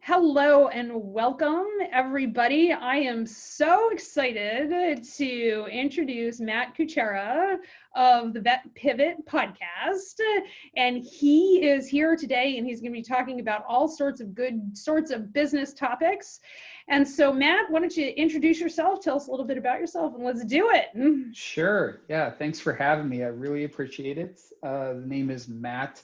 Hello and welcome, everybody. I am so excited to introduce Matt Kuchera of the Vet Pivot podcast. And he is here today and he's going to be talking about all sorts of business topics. And so, Matt, why don't you introduce yourself? Tell us a little bit about yourself and let's do it. Sure. Yeah. Thanks for having me. I really appreciate it. The name is Matt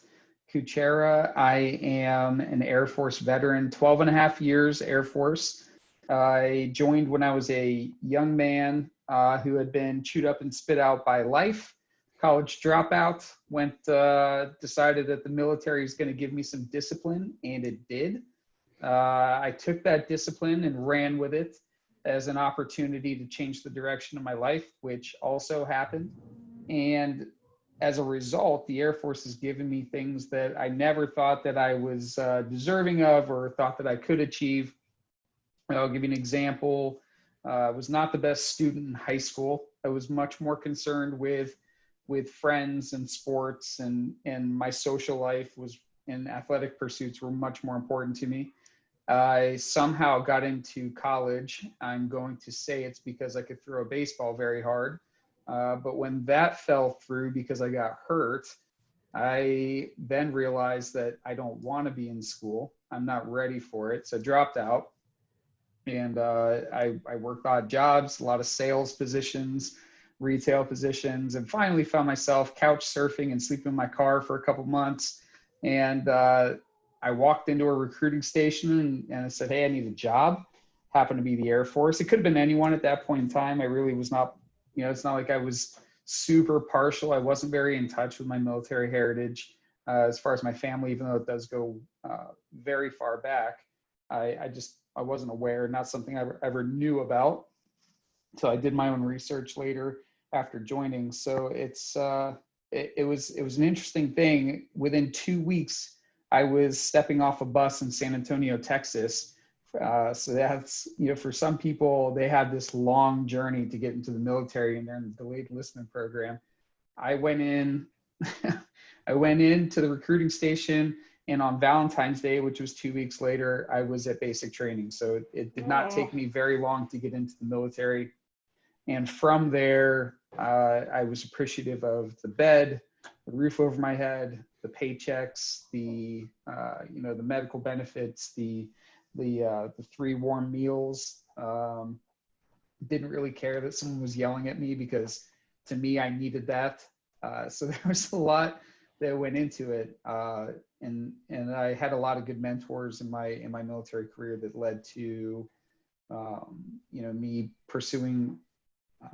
Kuchera. I am an Air Force veteran, 12 and a half years Air Force. I joined when I was a young man who had been chewed up and spit out by life. College dropout, decided that the military is going to give me some discipline, and it did. I took that discipline and ran with it as an opportunity to change the direction of my life, which also happened. And as a result, the Air Force has given me things that I never thought that I was deserving of or thought that I could achieve. I'll give you an example. I was not the best student in high school. I was much more concerned with friends and sports, and my social life and athletic pursuits were much more important to me. I somehow got into college. I'm going to say it's because I could throw a baseball very hard. But when that fell through because I got hurt, I then realized that I don't want to be in school. I'm not ready for it. So I dropped out, and I worked odd jobs, a lot of sales positions, retail positions, and finally found myself couch surfing and sleeping in my car for a couple months. And I walked into a recruiting station and I said, hey, I need a job. Happened to be the Air Force. It could have been anyone at that point in time. I really was not, it's not like I was super partial. I wasn't very in touch with my military heritage as far as my family, even though it does go very far back. I wasn't aware, not something I ever knew about. So I did my own research later after joining. So it was an interesting thing. Within 2 weeks, I was stepping off a bus in San Antonio, Texas. So that's, for some people, they had this long journey to get into the military and they're in the delayed enlistment program. I went in to the recruiting station, and on Valentine's Day, which was 2 weeks later, I was at basic training. So it did not take me very long to get into the military. And from there, I was appreciative of the bed, the roof over my head, the paychecks, the medical benefits, the 3 warm meals. Didn't really care that someone was yelling at me because to me, I needed that. So there was a lot that went into it. And I had a lot of good mentors in my military career that led to, me pursuing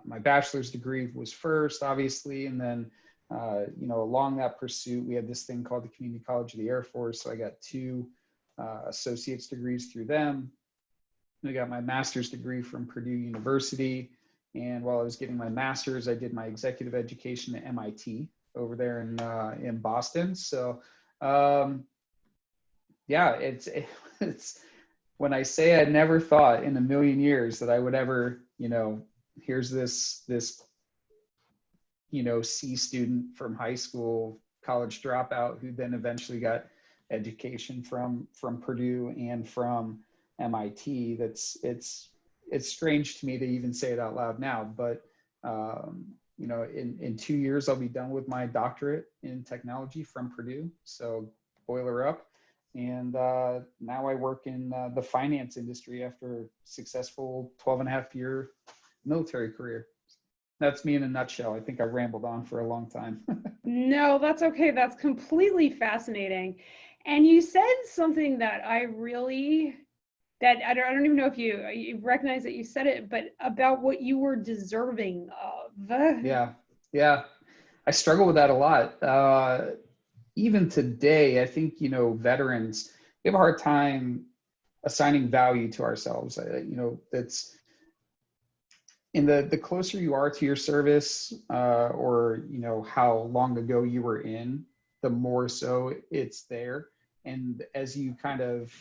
my bachelor's degree was first, obviously. And then, along that pursuit, we had this thing called the Community College of the Air Force. So I got 2 associate's degrees through them. I got my master's degree from Purdue University. And while I was getting my master's, I did my executive education at MIT over there in Boston. So, it's when I say I never thought in a million years that I would ever, here's this C student from high school, college dropout, who then eventually got education from Purdue and from MIT. It's strange to me to even say it out loud now, but in 2 years I'll be done with my doctorate in technology from Purdue. So boiler up. And now I work in the finance industry after a successful 12 and a half year military career. That's me in a nutshell. I think I rambled on for a long time. No, that's okay. That's completely fascinating. And you said something that I don't even know if you recognize that you said it, but about what you were deserving of. Yeah. I struggle with that a lot. Even today, I think, veterans, we have a hard time assigning value to ourselves. That's in the closer you are to your service, or, how long ago you were in, the more so it's there. And as you kind of,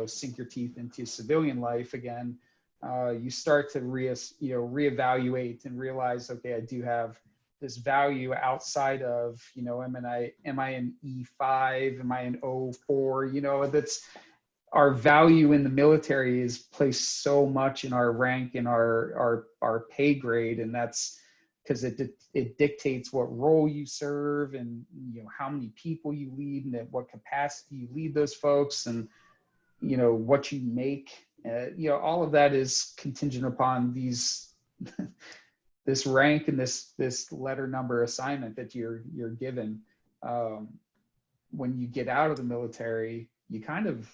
sink your teeth into civilian life again, you start to reevaluate and realize, okay, I do have this value outside of, am I an E5? Am I an O4? our value in the military is placed so much in our rank and our pay grade, and that's because it dictates what role you serve, and how many people you lead, and at what capacity you lead those folks, and what you make. All of that is contingent upon this rank and this letter number assignment that you're given. When you get out of the military, you kind of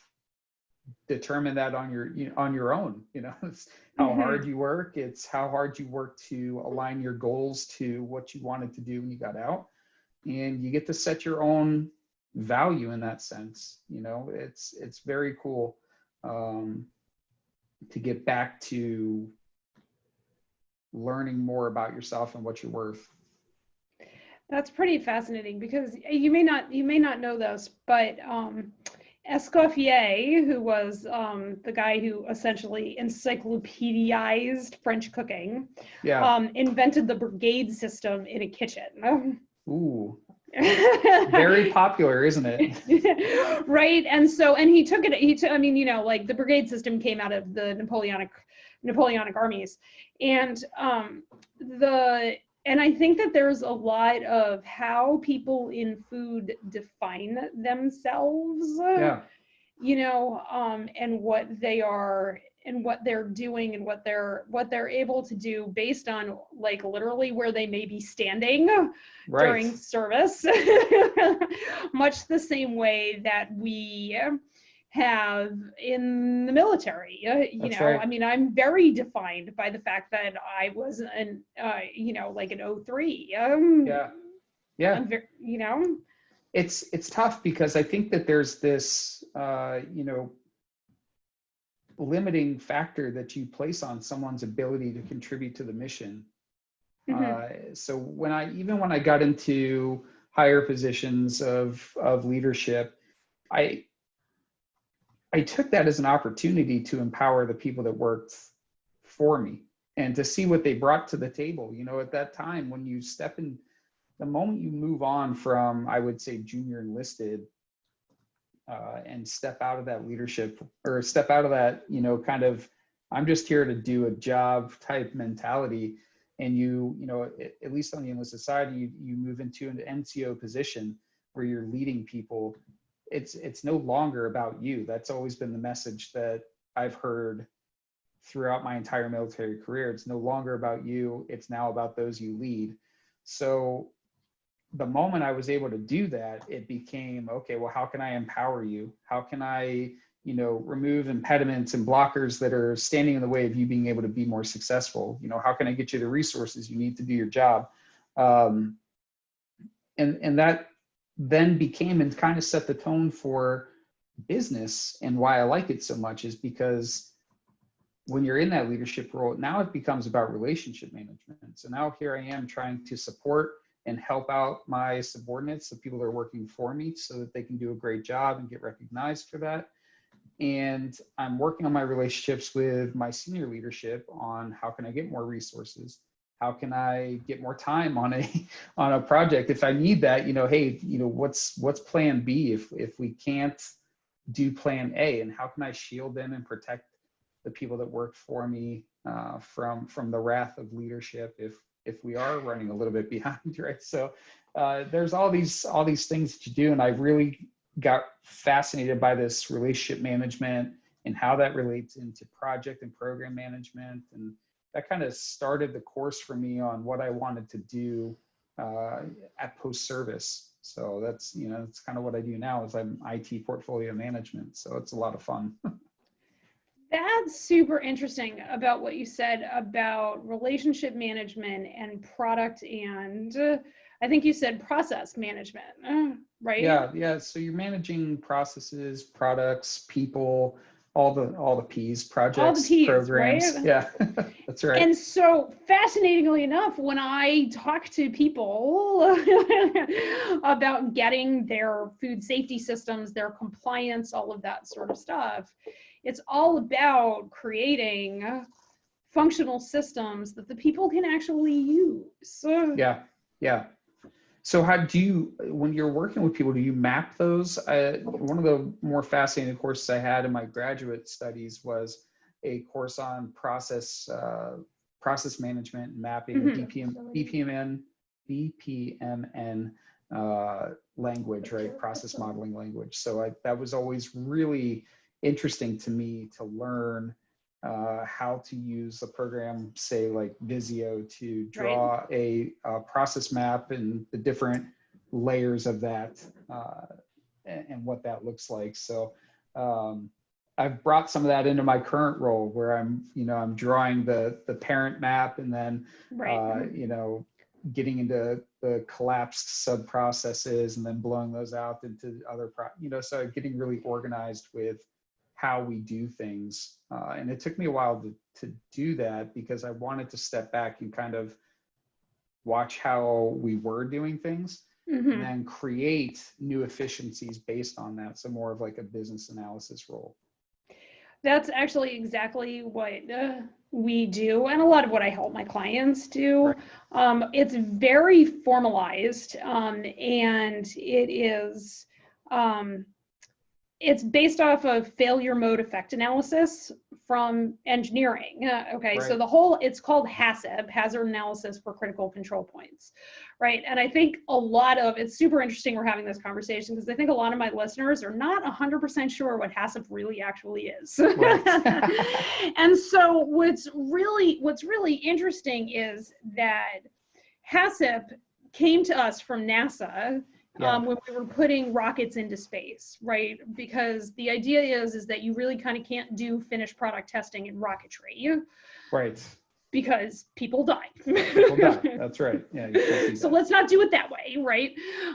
determine that on your own. It's how hard you work. It's how hard you work to align your goals to what you wanted to do when you got out, and you get to set your own value in that sense. It's very cool to get back to learning more about yourself and what you're worth. That's pretty fascinating, because you may not know this, but Escoffier, who was the guy who essentially encyclopedized French cooking, invented the brigade system in a kitchen. Ooh. Very popular, isn't it? Right. And he took it, like the brigade system came out of the Napoleonic armies. And and I think that there's a lot of how people in food define themselves, and what they are and what they're doing and what they're able to do based on like literally where they may be standing during service. Much the same way that we have in the military. Right. I'm very defined by the fact that I was like an 03. It's tough, because I think that there's this limiting factor that you place on someone's ability to contribute to the mission. So when I got into higher positions of leadership, I took that as an opportunity to empower the people that worked for me and to see what they brought to the table. At that time, when you step in, the moment you move on from, I would say, junior enlisted, and step out of that leadership, or step out of that, kind of, I'm just here to do a job type mentality. And at least on the enlisted side, you move into an NCO position where you're leading people. It's no longer about you. That's always been the message that I've heard throughout my entire military career. It's no longer about you. It's now about those you lead. So the moment I was able to do that, it became, okay, well, how can I empower you? How can I, remove impediments and blockers that are standing in the way of you being able to be more successful? How can I get you the resources you need to do your job? And that then became and kind of set the tone for business. And why I like it so much is because when you're in that leadership role, now it becomes about relationship management. So now here I am trying to support and help out my subordinates, the people that are working for me, so that they can do a great job and get recognized for that. And I'm working on my relationships with my senior leadership on how can I get more resources? How can I get more time on a project if I need that? Hey, what's plan B if we can't do plan A, and how can I shield them and protect the people that work for me from the wrath of leadership if we are running a little bit behind, right? So there's all these things that you do, and I really got fascinated by this relationship management and how that relates into project and program management, and that kind of started the course for me on what I wanted to do at post-service. So that's kind of what I do now, is I'm IT portfolio management. So it's a lot of fun. That's super interesting about what you said about relationship management and product, and I think you said process management, right? Yeah. So you're managing processes, products, people, all the P's, projects, all the P's, programs. Right? Yeah, that's right. And so fascinatingly enough, when I talk to people about getting their food safety systems, their compliance, all of that sort of stuff, it's all about creating functional systems that the people can actually use. Yeah. So how do you, when you're working with people, do you map those? One of the more fascinating courses I had in my graduate studies was a course on process management and mapping, a BPMN language, right? Process modeling language. So that was always really interesting to me to learn how to use a program, say like Visio, to draw a process map and the different layers of that and what that looks like. So I've brought some of that into my current role where I'm drawing the parent map and then, getting into the collapsed sub processes and then blowing those out into other, so getting really organized with how we do things. And it took me a while to do that because I wanted to step back and kind of watch how we were doing things and then create new efficiencies based on that. So more of like a business analysis role. That's actually exactly what we do, and a lot of what I help my clients do. Right. It's very formalized, and it is it's based off of failure mode effect analysis from engineering. Okay, right. So it's called HACCP, Hazard Analysis for Critical Control Points, right? And I think it's super interesting we're having this conversation because I think a lot of my listeners are not 100% sure what HACCP really actually is. Right. And so what's really interesting is that HACCP came to us from NASA when we were putting rockets into space, right? Because the idea is that you really kind of can't do finished product testing in rocketry. Right. Because people die. People die. That's right. Yeah. You can't do that. So let's not do it that way, right?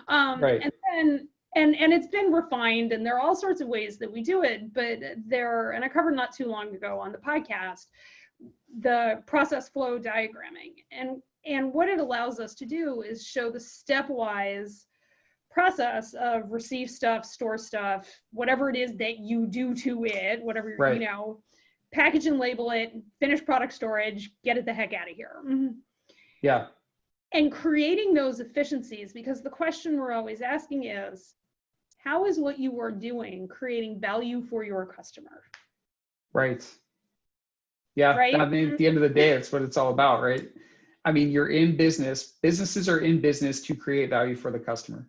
Right. And it's been refined, and there are all sorts of ways that we do it, but and I covered not too long ago on the podcast, the process flow diagramming. And what it allows us to do is show the stepwise process of receive stuff, store stuff, whatever it is that you do to it, whatever, right. Package and label it, finish product storage, get it the heck out of here. Yeah. And creating those efficiencies, because the question we're always asking is, how is what you are doing creating value for your customer? Right. Yeah. Right? I mean, at the end of the day, that's what it's all about, right? I mean, you're in business. Businesses are in business to create value for the customer.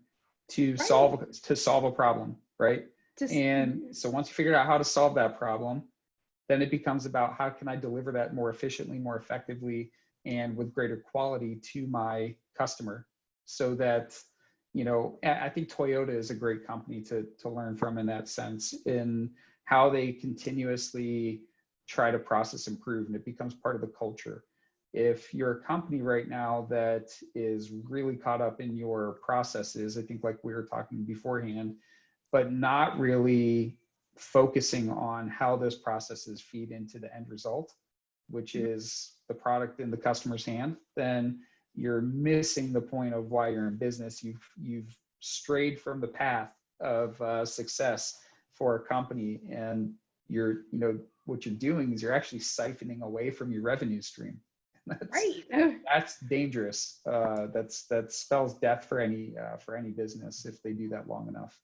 To right. solve a problem, right? And so once you figure out how to solve that problem, then it becomes about how can I deliver that more efficiently, more effectively, and with greater quality to my customer, so that, I think Toyota is a great company to learn from in that sense, in how they continuously try to process improve, and it becomes part of the culture. If you're a company right now that is really caught up in your processes, I think like we were talking beforehand, but not really focusing on how those processes feed into the end result, which is the product in the customer's hand, then you're missing the point of why you're in business. You've strayed from the path of success for a company, and what you're doing is you're actually siphoning away from your revenue stream. That's dangerous. That spells death for any business if they do that long enough.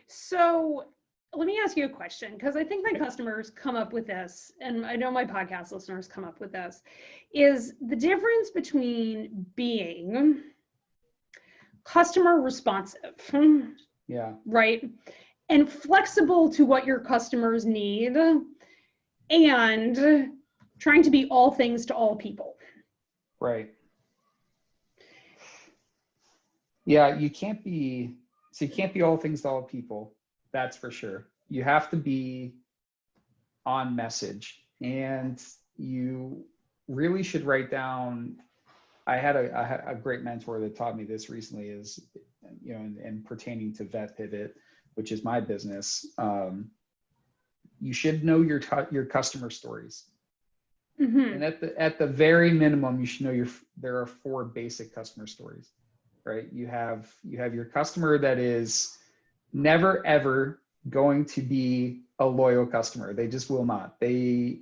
So let me ask you a question, because I think my customers come up with this, and I know my podcast listeners come up with this, is the difference between being customer responsive, right, and flexible to what your customers need, and trying to be all things to all people. Right. Yeah, you can't be all things to all people. That's for sure. You have to be on message, and you really should write down. I had a great mentor that taught me this recently, is, and pertaining to Vet Pivot, which is my business, you should know your customer stories. Mm-hmm. And at the very minimum, you should know there are 4 basic customer stories, right? You have your customer that is never ever going to be a loyal customer. They just will not. They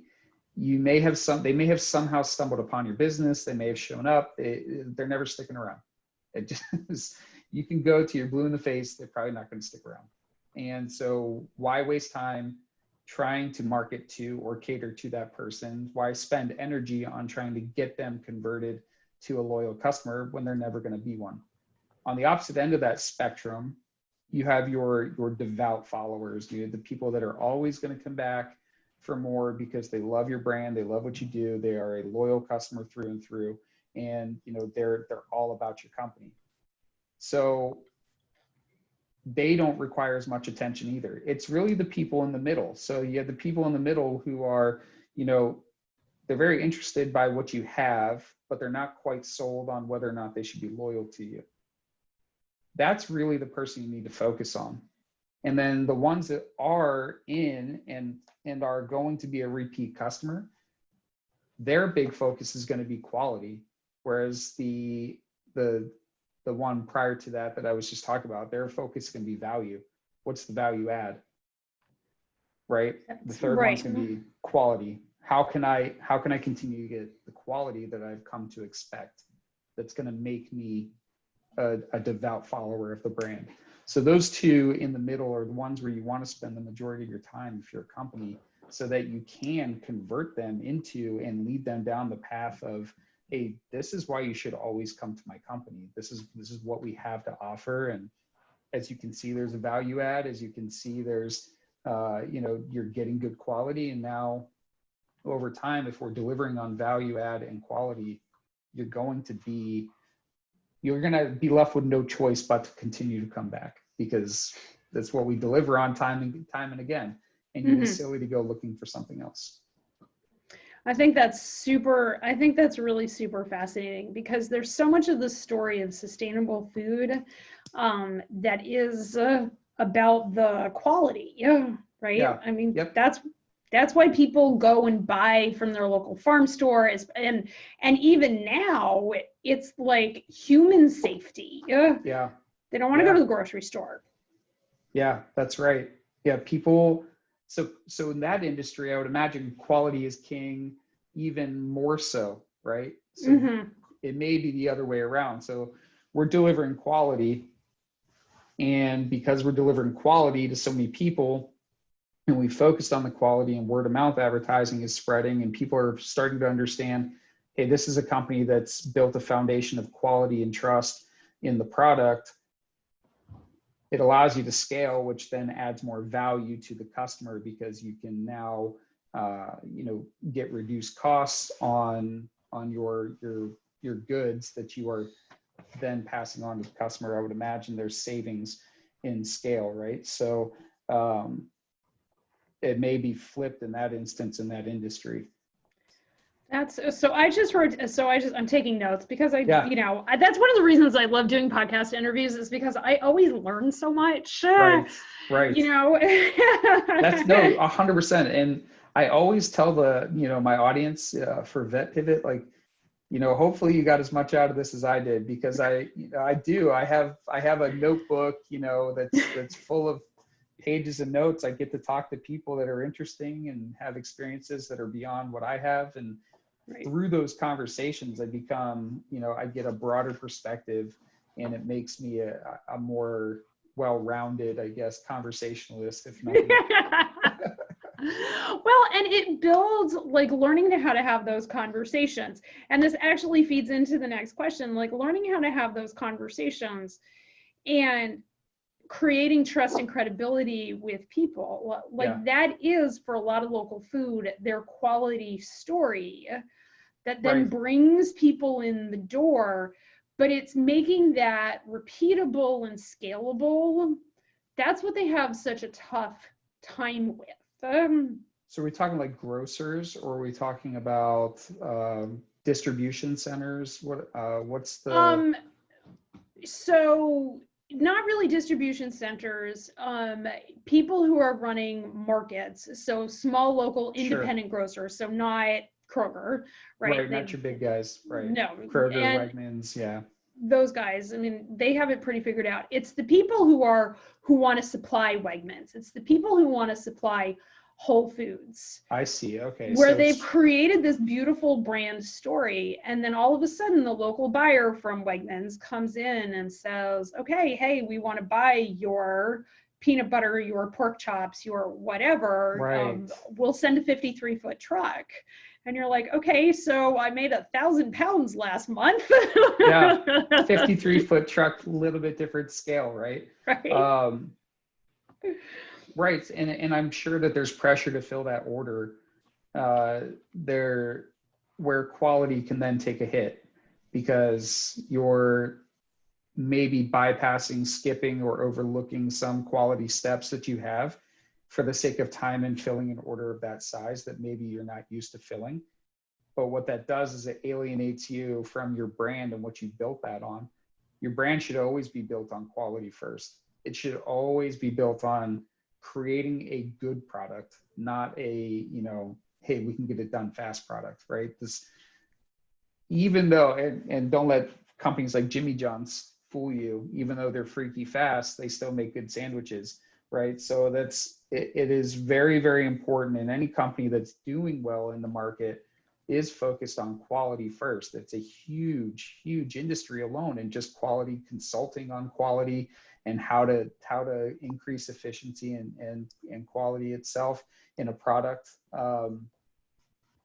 may have somehow stumbled upon your business. They may have shown up. They're never sticking around. It just, you can go to your blue in the face, they're probably not going to stick around. And so why waste time trying to market to or cater to that person? Why spend energy on trying to get them converted to a loyal customer when they're never going to be one? On the opposite end of that spectrum, you have your devout followers, you have the people that are always going to come back for more because they love your brand, they love what you do, they are a loyal customer through and through, and they're all about your company. So they don't require as much attention either. It's really the people in the middle. So you have the people in the middle who are, they're very interested by what you have, but they're not quite sold on whether or not they should be loyal to you. That's really the person you need to focus on. And then the ones that are in and are going to be a repeat customer, their big focus is going to be quality. Whereas the one prior to that I was just talking about, their focus is going to be value. What's the value add? Right? The third one's going to be quality. How can I continue to get the quality that I've come to expect that's going to make me a devout follower of the brand? So those two in the middle are the ones where you want to spend the majority of your time if you're a company, so that you can convert them into and lead them down the path of, hey, this is why you should always come to my company. This is what we have to offer. And as you can see, there's a value add. As you can see, there's, you're getting good quality. And now over time, if we're delivering on value add and quality, you're going to be left with no choice but to continue to come back, because that's what we deliver on time and again. And you'd be silly to go looking for something else. I think that's really super fascinating, because there's so much of the story of sustainable food that is about the quality, right? Yeah. I mean, yep. That's why people go and buy from their local farm store, and even now it's like human safety. Yeah. They don't want to go to the grocery store. Yeah, that's right. Yeah, people. So in that industry, I would imagine quality is king, even more so, right? So it may be the other way around. So we're delivering quality, and because we're delivering quality to so many people, and we focused on the quality, and word of mouth advertising is spreading, and people are starting to understand, hey, this is a company that's built a foundation of quality and trust in the product. It allows you to scale, which then adds more value to the customer, because you can now, get reduced costs on your goods that you are then passing on to the customer. I would imagine there's savings in scale, right? So it may be flipped in that instance in that industry. I'm taking notes, because that's one of the reasons I love doing podcast interviews, is because I always learn so much. Right. That's 100%. And I always tell my audience for Vet Pivot, like, hopefully you got as much out of this as I did, because I have a notebook, that's full of pages and notes. I get to talk to people that are interesting and have experiences that are beyond what I have. And through those conversations, I become, I get a broader perspective, and it makes me a more well-rounded, I guess, conversationalist, if nothing. Well, and it builds, like, learning how to have those conversations. And this actually feeds into the next question, like learning how to have those conversations and creating trust and credibility with people. That is, for a lot of local food, their quality story that then brings people in the door. But it's making that repeatable and scalable. That's what they have such a tough time with. So are we talking like grocers, or are we talking about distribution centers? What's the... So not really distribution centers, people who are running markets. So small local independent grocers. So not Kroger, right? Right, not your big guys, right? No. Kroger, Wegmans, yeah. Those guys, I mean, they have it pretty figured out. It's the people who want to supply Wegmans. It's the people who want to supply Whole Foods, I see. Okay. where So they've it's created this beautiful brand story. And then all of a sudden, the local buyer from Wegmans comes in and says, okay, hey, we want to buy your peanut butter, your pork chops, your whatever. right. We'll send a 53-foot truck. And you're like, okay, so I made 1,000 pounds last month. Yeah. 53-foot truck, a little bit different scale, right? Right. Um, right. And I'm sure that there's pressure to fill that order there where quality can then take a hit because you're maybe bypassing, skipping, or overlooking some quality steps that you have for the sake of time and filling an order of that size that maybe you're not used to filling. But what that does is it alienates you from your brand and what you built that on. Your brand should always be built on quality first. It should always be built on creating a good product, not a, hey, we can get it done fast product, right? This, even though, and don't let companies like Jimmy John's fool you, even though they're freaky fast, they still make good sandwiches, right? So it is very, very important. And any company that's doing well in the market is focused on quality first. It's a huge, huge industry alone, and just quality consulting on quality and how to increase efficiency and quality itself in a product. And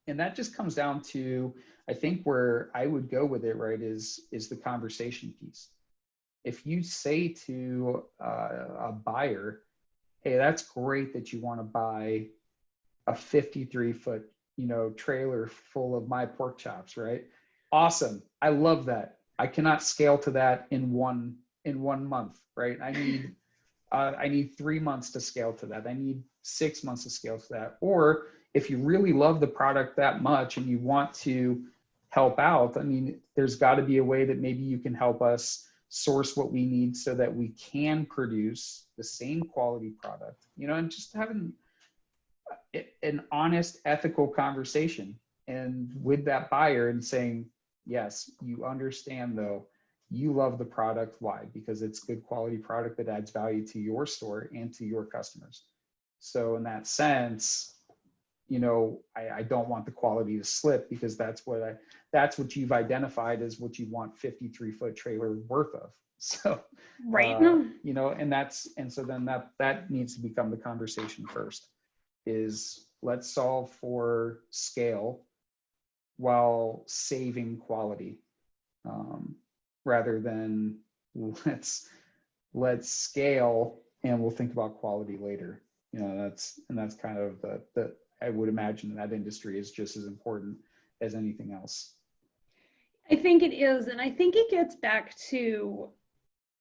that just comes down to, I think where I would go with it, right, is the conversation piece. If you say to a buyer, hey, that's great that you want to buy a 53-foot, trailer full of my pork chops, right? Awesome. I love that. I cannot scale to that in one month, right? I need 3 months to scale to that. I need 6 months to scale to that. Or if you really love the product that much and you want to help out, I mean, there's got to be a way that maybe you can help us source what we need so that we can produce the same quality product, and just having an honest, ethical conversation and with that buyer and saying, yes, you understand though, you love the product. Why? Because it's good quality product that adds value to your store and to your customers. So in that sense, I don't want the quality to slip because that's what you've identified as what you want 53-foot trailer worth of. So, Right. and so then that needs to become the conversation first. Is let's solve for scale while saving quality, rather than let's scale and we'll think about quality later. That's kind of the I would imagine that industry is just as important as anything else. I think it is. And I think it gets back to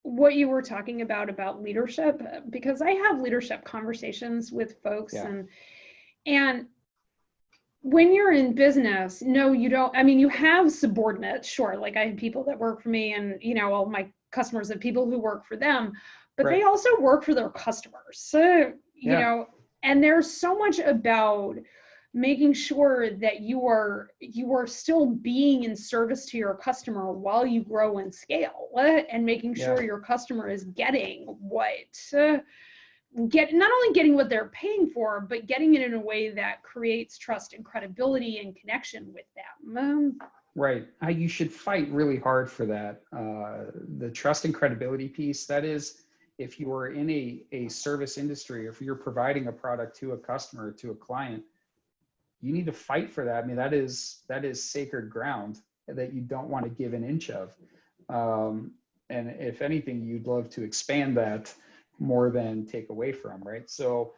what you were talking about leadership, because I have leadership conversations with folks. Yeah. And when you're in business, no, you don't. I mean, you have subordinates, sure. Like I have people that work for me, and all my customers have people who work for them, but Right. they also work for their customers. So, Yeah. And there's so much about making sure that you are still being in service to your customer while you grow and scale, and making sure your customer is getting not only getting what they're paying for, but getting it in a way that creates trust and credibility and connection with them. Right. You should fight really hard for that. The trust and credibility piece, that is, if you are in a service industry, or if you're providing a product to a customer, to a client, you need to fight for that. I mean, that is sacred ground that you don't want to give an inch of. And if anything, you'd love to expand that more than take away from, right? So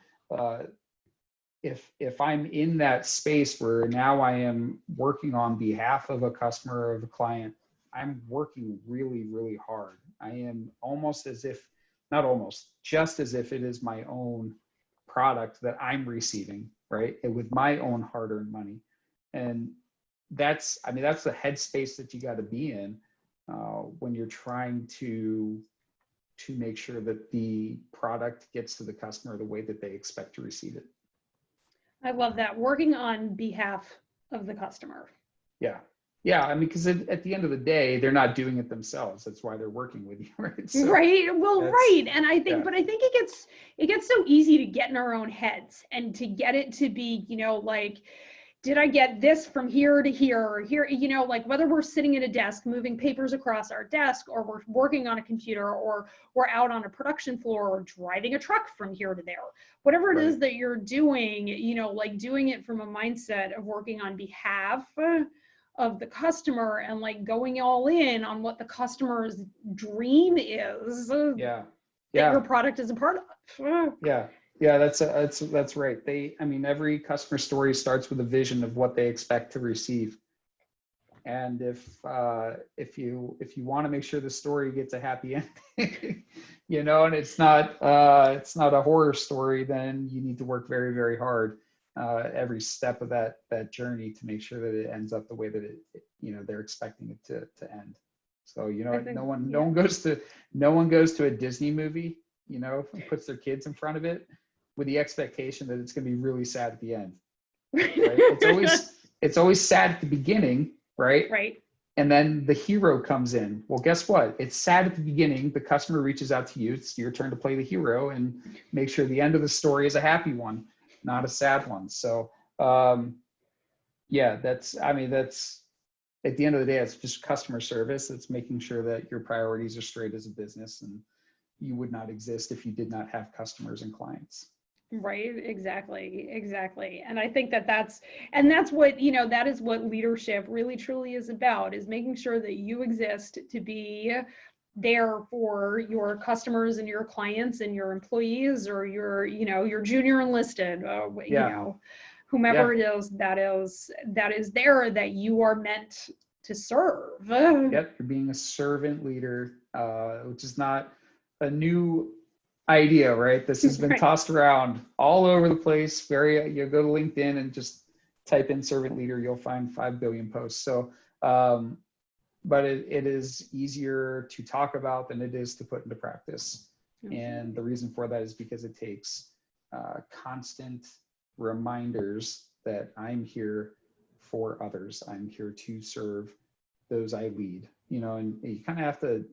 if I'm in that space where now I am working on behalf of a customer or of a client, I'm working really, really hard. I am almost as if, not almost, just as if it is my own product that I'm receiving, right? And with my own hard-earned money. And that's the headspace that you got to be in when you're trying to make sure that the product gets to the customer the way that they expect to receive it. I love that. Working on behalf of the customer. Yeah. Yeah, I mean, because at the end of the day, they're not doing it themselves. That's why they're working with you, right? So Right. Well, that's, right. And I think, yeah, but I think it gets so easy to get in our own heads and to get it to be, like, did I get this from here to here or here, like whether we're sitting at a desk moving papers across our desk or we're working on a computer or we're out on a production floor or driving a truck from here to there, whatever it right. is that you're doing, like doing it from a mindset of working on behalf of the customer and like going all in on what the customer's dream is Yeah. that your Yeah. product is a part of. Yeah. Yeah. That's right. I mean, every customer story starts with a vision of what they expect to receive. And if you want to make sure the story gets a happy ending, and it's not a horror story, then you need to work very, very hard every step of that journey to make sure that it ends up the way that they're expecting it to end. So I think, no yeah. one goes to a Disney movie, and puts their kids in front of it with the expectation that it's going to be really sad at the end, right? It's always sad at the beginning, right? Right. And then the hero comes in. Well, guess what? It's sad at the beginning. The customer reaches out to you. It's your turn to play the hero and make sure the end of the story is a happy one, not a sad one. So, yeah, that's at the end of the day, it's just customer service. It's making sure that your priorities are straight as a business, and you would not exist if you did not have customers and clients. Right, exactly. And I think that's what, that is what leadership really truly is about, is making sure that you exist to be there for your customers and your clients and your employees or your junior enlisted, Yeah, whomever yeah, it is that is there that you are meant to serve. yep. You're being a servant leader, which is not a new idea, right? This has been Right. tossed around all over the place. You go to LinkedIn and just type in servant leader, you'll find 5 billion posts. So, but it is easier to talk about than it is to put into practice. And the reason for that is because it takes constant reminders that I'm here for others. I'm here to serve those I lead, and you kind of have to,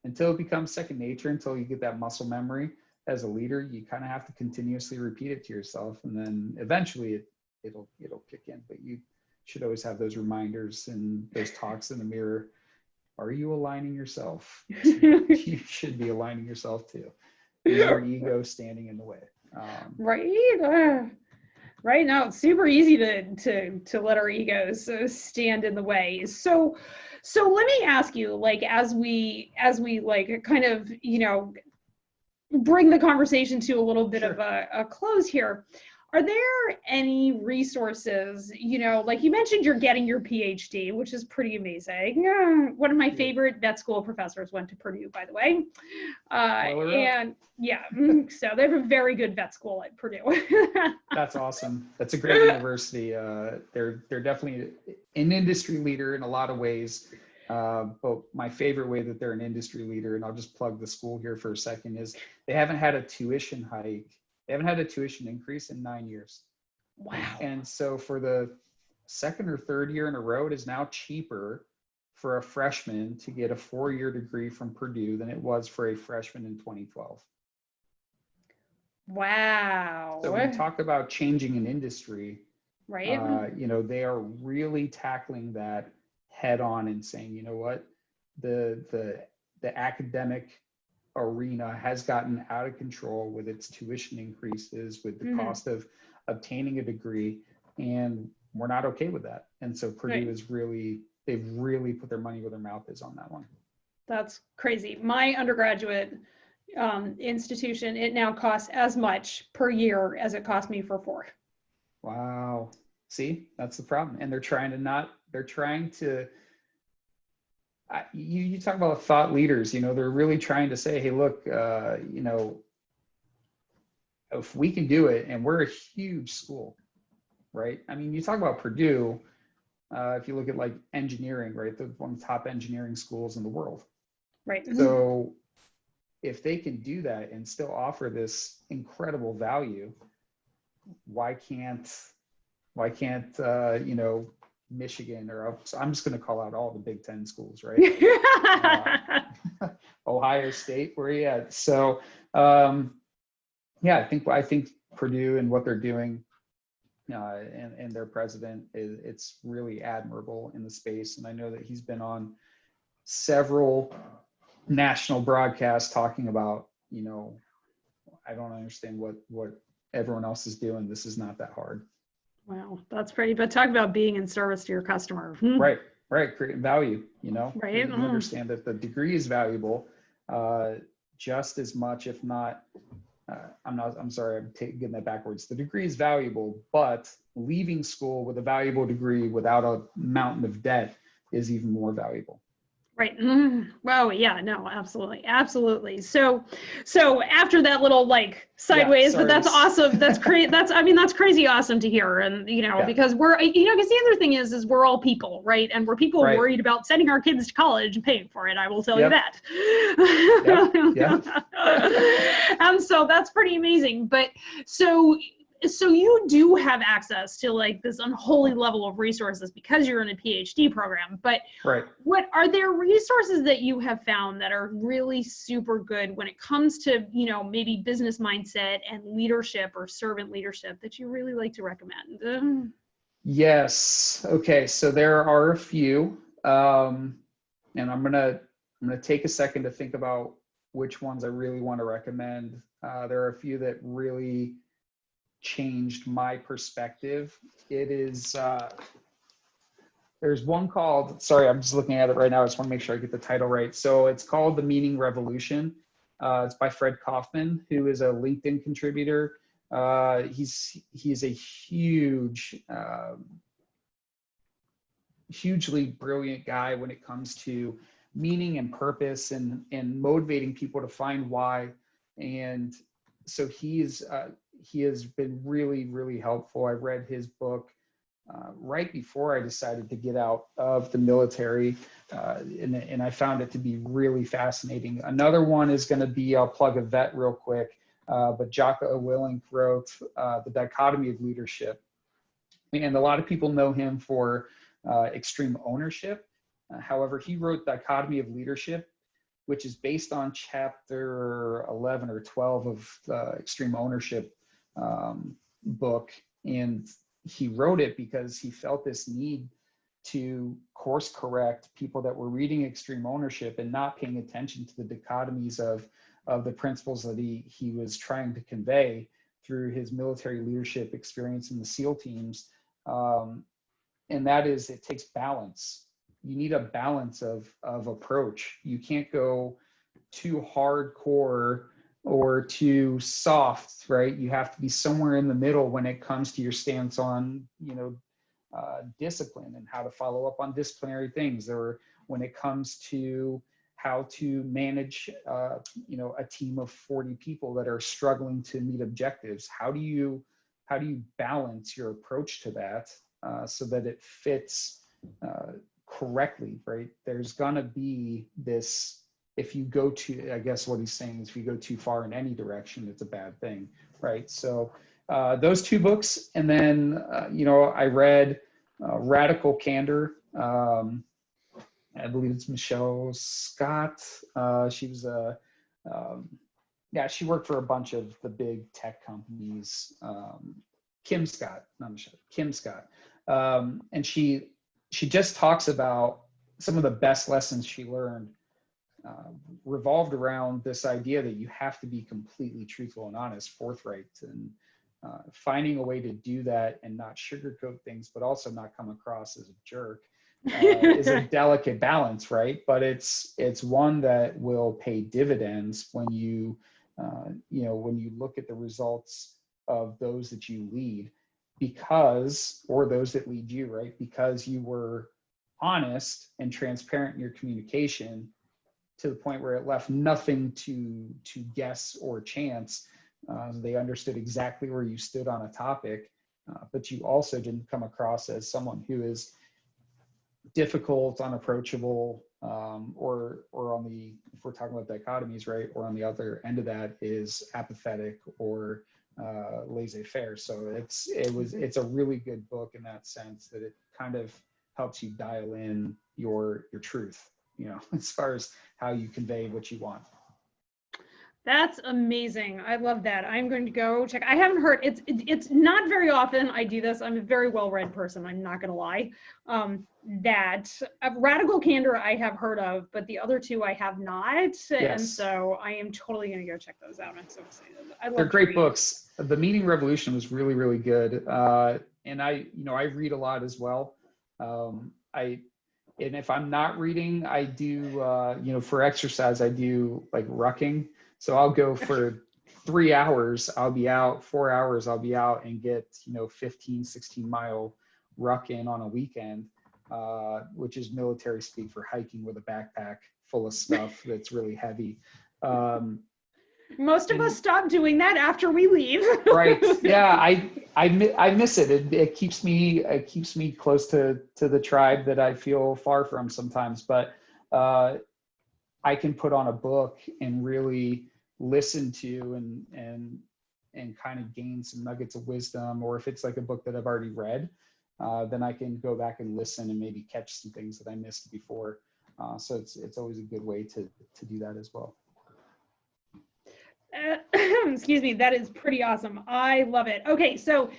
until it becomes second nature, until you get that muscle memory as a leader, you kind of have to continuously repeat it to yourself. And then eventually it'll kick in, but you should always have those reminders and those talks in the mirror. Are you aligning yourself? You should be aligning yourself too. Is your ego standing in the way? Right. Right now, it's super easy to let our egos stand in the way. So let me ask you, like, as we like kind of bring the conversation to a little bit of Sure. a close here. Are there any resources, like you mentioned, you're getting your PhD, which is pretty amazing. One of my Yeah. favorite vet school professors went to Purdue, by the way. Spoiler up. And yeah, so they have a very good vet school at Purdue. That's awesome. That's a great university. They're definitely an industry leader in a lot of ways. But my favorite way that they're an industry leader, and I'll just plug the school here for a second, is they haven't had a tuition hike. They haven't had a tuition increase in 9 years. Wow. And so for the second or third year in a row, it is now cheaper for a freshman to get a 4-year degree from Purdue than it was for a freshman in 2012. Wow. So when you talk about changing an industry, Right. they are really tackling that head on and saying, you know what, the academic arena has gotten out of control with its tuition increases, with the cost of obtaining a degree, and we're not okay with that. And so Purdue Right. they've really put their money where their mouth is on that one. That's crazy. My undergraduate institution, it now costs as much per year as it cost me for 4. Wow. See, that's the problem. And they're trying to you talk about thought leaders, they're really trying to say, hey, look, if we can do it, and we're a huge school, right? I mean, you talk about Purdue, if you look at like engineering, right? They're one of the top engineering schools in the world. Right. So if they can do that and still offer this incredible value, why can't Michigan, or so I'm just going to call out all the Big Ten schools, right? Ohio State, where you at? So, yeah, I think Purdue and what they're doing, and their president it's really admirable in the space. And I know that he's been on several national broadcasts talking about, I don't understand what everyone else is doing. This is not that hard. Wow, that's pretty. But talk about being in service to your customer. Right, creating value. Right. You understand that the degree is valuable, just as much, if not. I'm sorry, I'm getting that backwards. The degree is valuable, but leaving school with a valuable degree without a mountain of debt is even more valuable. Right. Well, yeah, no, absolutely. Absolutely. So after that little like sideways, but that's awesome. That's great. That's crazy awesome to hear. And, because because the other thing is we're all people, right? And we're people worried about sending our kids to college and paying for it. I will tell you that. And so that's pretty amazing. But so you do have access to like this unholy level of resources because you're in a PhD program, but what are there resources that you have found that are really super good when it comes to, maybe business mindset and leadership or servant leadership that you really like to recommend? Yes. Okay. So there are a few, and I'm gonna take a second to think about which ones I really want to recommend. There are a few that really changed my perspective. It is there's one called, sorry, I'm just looking at it right now. I just want to make sure I get the title right. So it's called The Meaning Revolution. It's by Fred Kaufman, who is a LinkedIn contributor. He's a hugely brilliant guy when it comes to meaning and purpose and motivating people to find why. And so he has been really, really helpful. I read his book right before I decided to get out of the military, and I found it to be really fascinating. Another one is going to be, I'll plug a vet real quick, but Jocko Willink wrote The Dichotomy of Leadership. And a lot of people know him for extreme ownership. However, he wrote Dichotomy of Leadership, which is based on chapter 11 or 12 of the Extreme Ownership book. And he wrote it because he felt this need to course correct people that were reading Extreme Ownership and not paying attention to the dichotomies of the principles that he was trying to convey through his military leadership experience in the SEAL teams. And that is, it takes balance. You need a balance of approach. You can't go too hardcore or too soft, right? You have to be somewhere in the middle when it comes to your stance on, discipline and how to follow up on disciplinary things, or when it comes to how to manage, a team of 40 people that are struggling to meet objectives. How do you balance your approach to that so that it fits correctly, right? There's gonna be this, if you go to, I guess what he's saying is if you go too far in any direction, it's a bad thing, right? So those two books. And then, I read Radical Candor. I believe it's Michelle Scott. She was she worked for a bunch of the big tech companies. Kim Scott, not Michelle, Kim Scott. And she just talks about some of the best lessons she learned revolved around this idea that you have to be completely truthful and honest, forthright, and finding a way to do that and not sugarcoat things, but also not come across as a jerk is a delicate balance, right? But it's one that will pay dividends when you look at the results of those that you lead, or those that lead you, right? Because you were honest and transparent in your communication to the point where it left nothing to guess or chance. They understood exactly where you stood on a topic, but you also didn't come across as someone who is difficult, unapproachable, or on the, if we're talking about dichotomies, right, or on the other end of that is apathetic or laissez-faire. So it's a really good book in that sense, that it kind of helps you dial in your truth, as far as how you convey what you want. That's amazing. I love that. I'm going to go check. I haven't heard, it's not very often I do this. I'm a very well-read person. I'm not going to lie. That Radical Candor I have heard of, but the other two I have not. Yes. And so I am totally going to go check those out. I'm so excited. They're great books. The Meaning Revolution was really, really good. And I read a lot as well. And if I'm not reading, I do, for exercise, I do like rucking. So I'll go for 3 hours, I'll be out, 4 hours, I'll be out and get, 15, 16 mile ruck in on a weekend, which is military speak for hiking with a backpack full of stuff that's really heavy. Most of us stop doing that after we leave. Right. Yeah. I miss it. It keeps me close to the tribe that I feel far from sometimes, but, I can put on a book and really listen to and kind of gain some nuggets of wisdom, or if it's like a book that I've already read, then I can go back and listen and maybe catch some things that I missed before. So it's always a good way to do that as well. Excuse me, that is pretty awesome. I love it. Okay, so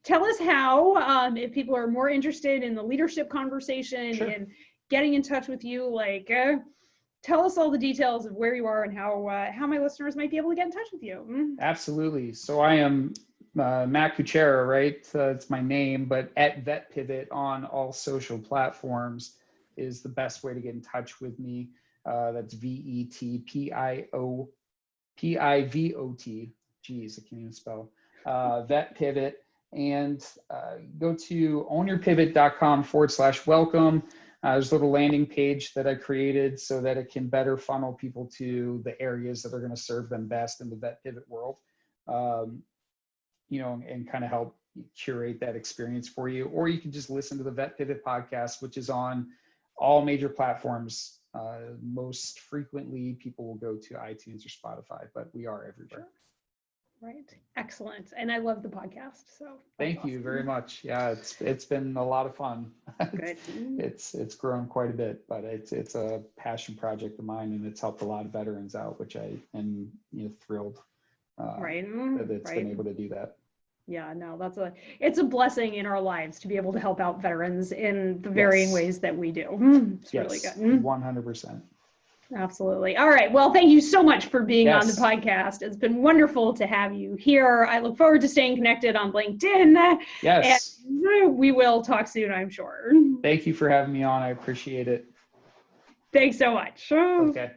tell us how, if people are more interested in the leadership conversation Sure. and getting in touch with you, like, tell us all the details of where you are and how my listeners might be able to get in touch with you. Absolutely. So I am Matt Kuchera, right? It's my name, but at Vet Pivot on all social platforms is the best way to get in touch with me. That's VETPIVOT. Geez, I can't even spell. Vet Pivot, and go to ownyourpivot.com/welcome. There's a little landing page that I created so that it can better funnel people to the areas that are going to serve them best in the Vet Pivot world, and kind of help curate that experience for you. Or you can just listen to the Vet Pivot podcast, which is on all major platforms. Most frequently, people will go to iTunes or Spotify, but we are everywhere. Sure. Right. Excellent. And I love the podcast. So thank you very much. Yeah, it's been a lot of fun. Good. It's grown quite a bit, but it's a passion project of mine, and it's helped a lot of veterans out, which I am thrilled that it's been able to do that. Yeah, no, it's a blessing in our lives to be able to help out veterans in the varying ways that we do. It's really good. 100%. Absolutely. All right. Well, thank you so much for being on the podcast. It's been wonderful to have you here. I look forward to staying connected on LinkedIn. Yes. And we will talk soon, I'm sure. Thank you for having me on. I appreciate it. Thanks so much. Okay.